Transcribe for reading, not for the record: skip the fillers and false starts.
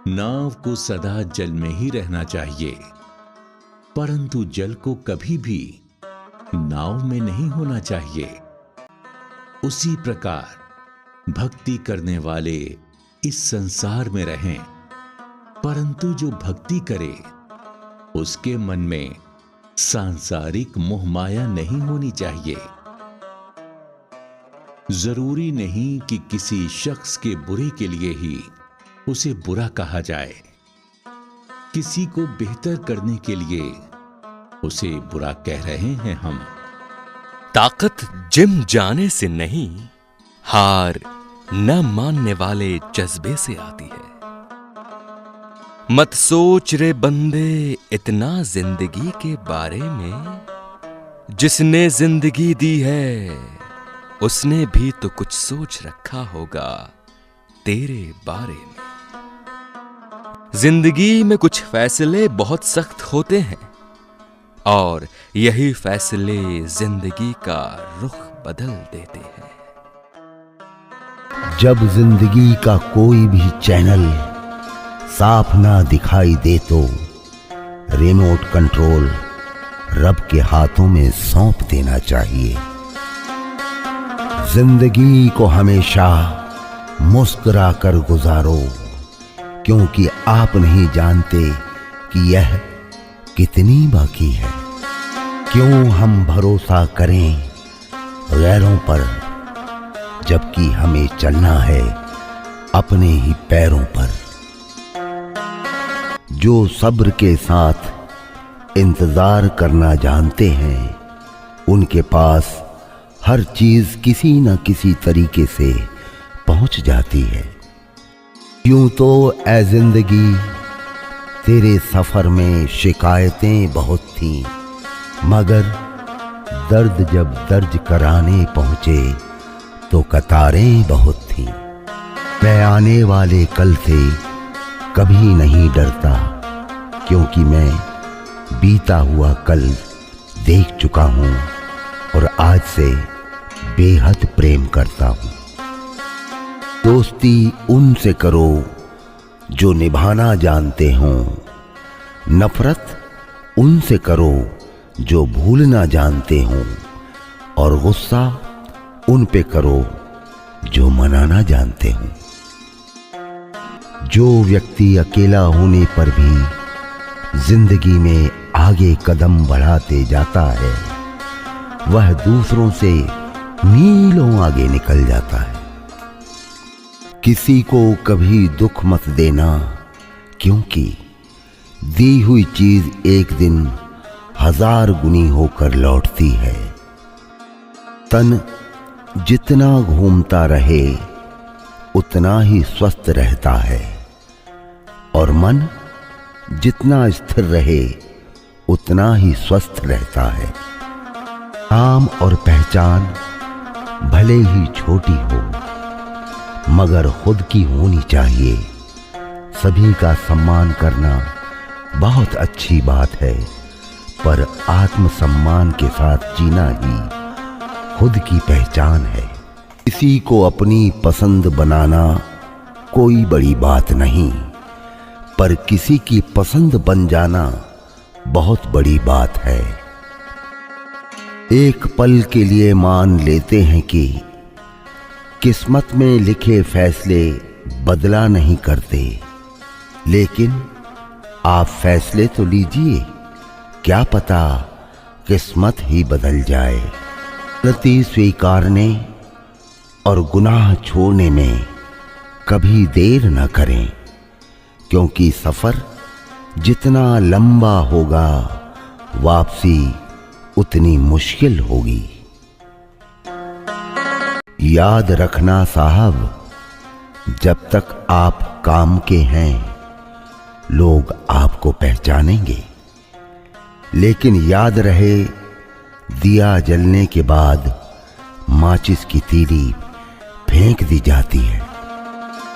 नाव को सदा जल में ही रहना चाहिए, परंतु जल को कभी भी नाव में नहीं होना चाहिए। उसी प्रकार भक्ति करने वाले इस संसार में रहें, परंतु जो भक्ति करे उसके मन में सांसारिक मोह माया नहीं होनी चाहिए। जरूरी नहीं कि किसी शख्स के बुरे के लिए ही उसे बुरा कहा जाए। किसी को बेहतर करने के लिए उसे बुरा कह रहे हैं हम। ताकत जिम जाने से नहीं, हार न मानने वाले जज्बे से आती है। मत सोच रे बंदे इतना जिंदगी के बारे में, जिसने जिंदगी दी है उसने भी तो कुछ सोच रखा होगा तेरे बारे में। जिंदगी में कुछ फैसले बहुत सख्त होते हैं और यही फैसले जिंदगी का रुख बदल देते हैं। जब जिंदगी का कोई भी चैनल साफ ना दिखाई दे तो रिमोट कंट्रोल रब के हाथों में सौंप देना चाहिए। जिंदगी को हमेशा मुस्कुरा कर गुजारो, क्योंकि आप नहीं जानते कि यह कितनी बाकी है। क्यों हम भरोसा करें गैरों पर, जबकि हमें चलना है अपने ही पैरों पर। जो सब्र के साथ इंतजार करना जानते हैं, उनके पास हर चीज किसी न किसी तरीके से पहुंच जाती है। यूं तो ऐ जिंदगी तेरे सफर में शिकायतें बहुत थीं, मगर दर्द जब दर्ज कराने पहुंचे तो कतारें बहुत थीं। मैं आने वाले कल से कभी नहीं डरता, क्योंकि मैं बीता हुआ कल देख चुका हूं और आज से बेहद प्रेम करता हूं। दोस्ती उनसे करो जो निभाना जानते हों, नफरत उनसे करो जो भूलना जानते हों, और गुस्सा उन पे करो जो मनाना जानते हों। जो व्यक्ति अकेला होने पर भी जिंदगी में आगे कदम बढ़ाते जाता है, वह दूसरों से मीलों आगे निकल जाता है। किसी को कभी दुख मत देना, क्योंकि दी हुई चीज एक दिन 1000 गुनी होकर लौटती है। तन जितना घूमता रहे उतना ही स्वस्थ रहता है, और मन जितना स्थिर रहे उतना ही स्वस्थ रहता है। नाम और पहचान भले ही छोटी हो, मगर खुद की होनी चाहिए। सभी का सम्मान करना बहुत अच्छी बात है, पर आत्मसम्मान के साथ जीना ही खुद की पहचान है। किसी को अपनी पसंद बनाना कोई बड़ी बात नहीं, पर किसी की पसंद बन जाना बहुत बड़ी बात है। एक पल के लिए मान लेते हैं कि किस्मत में लिखे फैसले बदला नहीं करते, लेकिन आप फैसले तो लीजिए, क्या पता किस्मत ही बदल जाए। गलती स्वीकारने और गुनाह छोड़ने में कभी देर न करें, क्योंकि सफर जितना लंबा होगा वापसी उतनी मुश्किल होगी। याद रखना साहब, जब तक आप काम के हैं लोग आपको पहचानेंगे, लेकिन याद रहे दिया जलने के बाद माचिस की तीली फेंक दी जाती है।